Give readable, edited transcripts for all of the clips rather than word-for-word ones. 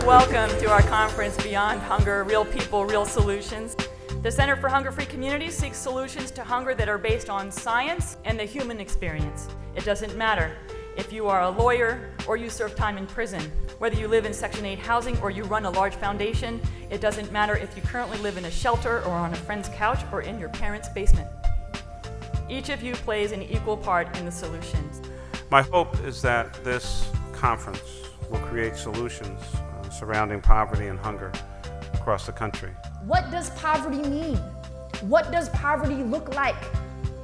Welcome to our conference, Beyond Hunger, Real People, Real Solutions. The Center for Hunger-Free Communities seeks solutions to hunger that are based on science and the human experience. It doesn't matter if you are a lawyer or you serve time in prison, whether you live in Section 8 housing or you run a large foundation. It doesn't matter if you currently live in a shelter or on a friend's couch or in your parents' basement. Each of you plays an equal part in the solutions. My hope is that this conference will create solutions surrounding poverty and hunger across the country. What does poverty mean? What does poverty look like?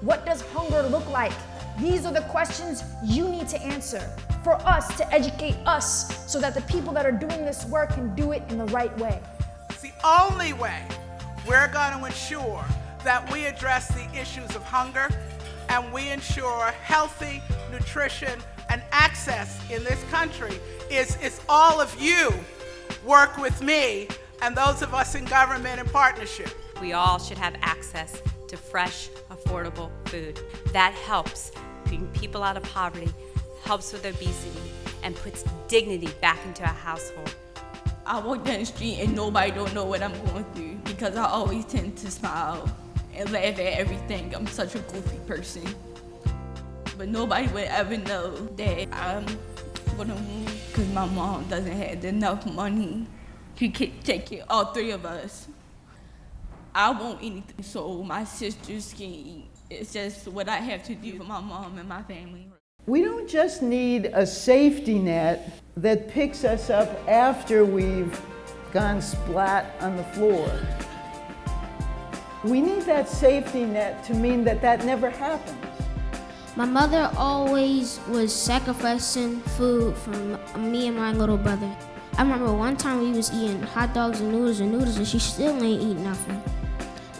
What does hunger look like? These are the questions you need to answer for us to educate us so that the people that are doing this work can do it in the right way. It's the only way we're going to ensure that we address the issues of hunger and we ensure healthy nutrition and access in this country is all of you work with me and those of us in government in partnership. We all should have access to fresh, affordable food. That helps bring people out of poverty, helps with obesity, and puts dignity back into a household. I walk down the street and nobody don't know what I'm going through because I always tend to smile and laugh at everything. I'm such a goofy person. But nobody would ever know that I'm gonna move because my mom doesn't have enough money to take care of all three of us. I want anything so my sisters can eat. It's just what I have to do for my mom and my family. We don't just need a safety net that picks us up after we've gone splat on the floor. We need that safety net to mean that that never happens. My mother always was sacrificing food for me and my little brother. I remember one time we was eating hot dogs and noodles and she still ain't eating nothing.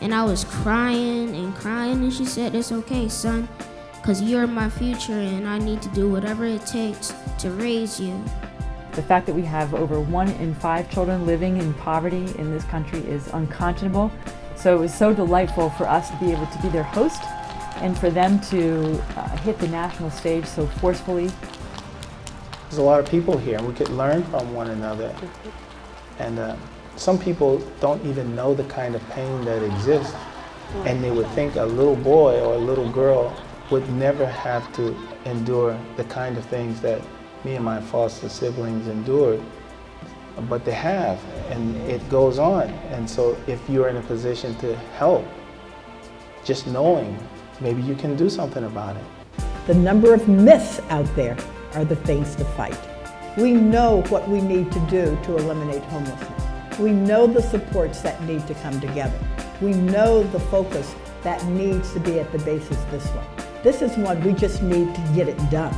And I was crying and she said, "It's okay, son, because you're my future and I need to do whatever it takes to raise you." The fact that we have over 1 in 5 children living in poverty in this country is unconscionable. So it was so delightful for us to be able to be their host and for them to hit the national stage so forcefully. There's a lot of people here and we could learn from one another. And some people don't even know the kind of pain that exists. And they would think a little boy or a little girl would never have to endure the kind of things that me and my foster siblings endured. But they have, and it goes on. And so if you're in a position to help, just knowing, maybe you can do something about it. The number of myths out there are the things to fight. We know what we need to do to eliminate homelessness. We know the supports that need to come together. We know the focus that needs to be at the basis this way. This is one we just need to get it done.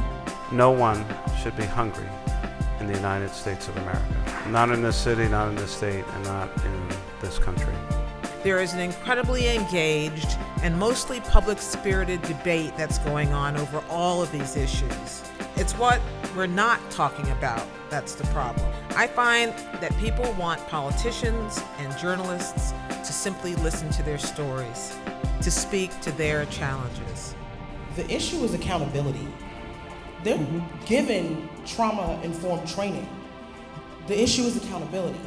No one should be hungry in the United States of America. Not in this city, not in this state, and not in this country. There is an incredibly engaged and mostly public-spirited debate that's going on over all of these issues. It's what we're not talking about that's the problem. I find that people want politicians and journalists to simply listen to their stories, to speak to their challenges. The issue is accountability. They're given trauma-informed training. The issue is accountability.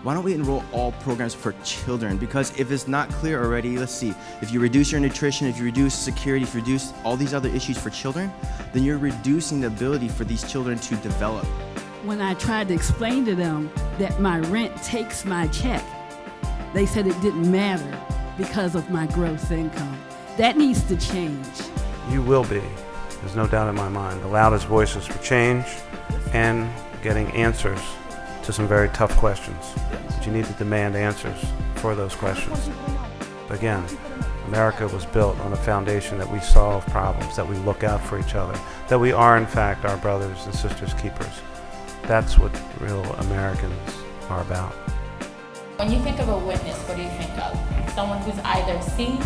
Why don't we enroll all programs for children? Because if it's not clear already, let's see, if you reduce your nutrition, if you reduce security, if you reduce all these other issues for children, then you're reducing the ability for these children to develop. When I tried to explain to them that my rent takes my check, they said it didn't matter because of my gross income. That needs to change. You will be, there's no doubt in my mind, the loudest voices for change and getting answers to some very tough questions. But you need to demand answers for those questions. Again, America was built on a foundation that we solve problems, that we look out for each other, that we are in fact our brothers and sisters keepers. That's what real Americans are about. When you think of a witness, what do you think of? Someone who's either seen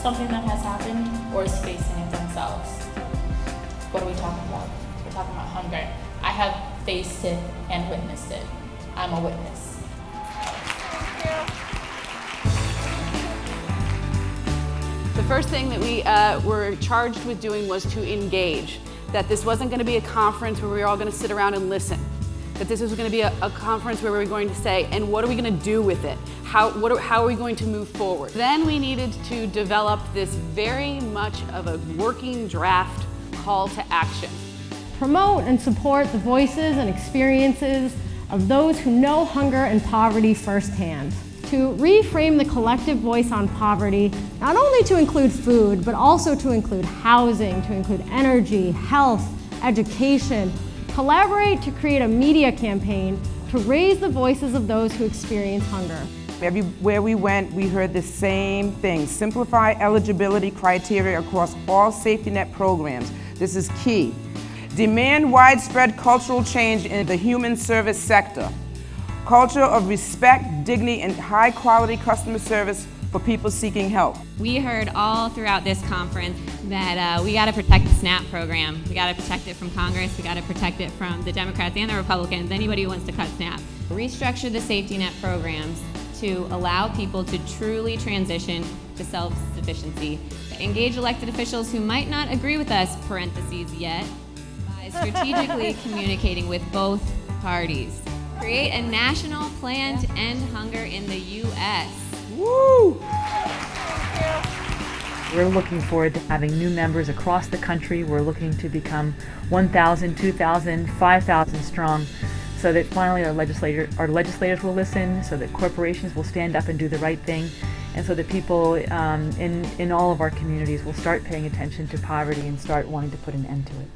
something that has happened or is facing it themselves. What are we talking about? We're talking about hunger. I have faced it and witnessed it. I'm a witness. The first thing that we were charged with doing was to engage. That this wasn't going to be a conference where we were all going to sit around and listen. that this was going to be a conference where we were going to say, and what are we going to do with it? How are we going to move forward? Then we needed to develop this very much of a working draft call to action. Promote and support the voices and experiences of those who know hunger and poverty firsthand. To reframe the collective voice on poverty, not only to include food, but also to include housing, to include energy, health, education. Collaborate to create a media campaign to raise the voices of those who experience hunger. Everywhere we went, we heard the same thing. Simplify eligibility criteria across all safety net programs. This is key. Demand widespread cultural change in the human service sector. Culture of respect, dignity, and high-quality customer service for people seeking help. We heard all throughout this conference that we got to protect the SNAP program. We got to protect it from Congress. We got to protect it from the Democrats and the Republicans, anybody who wants to cut SNAP. Restructure the safety net programs to allow people to truly transition to self-sufficiency. Engage elected officials who might not agree with us, parentheses yet, by strategically communicating with both parties. Create a national plan to end hunger in the U.S. Woo! We're looking forward to having new members across the country. We're looking to become 1,000, 2,000, 5,000 strong, so that finally our legislators will listen, so that corporations will stand up and do the right thing, and so that people in all of our communities will start paying attention to poverty and start wanting to put an end to it.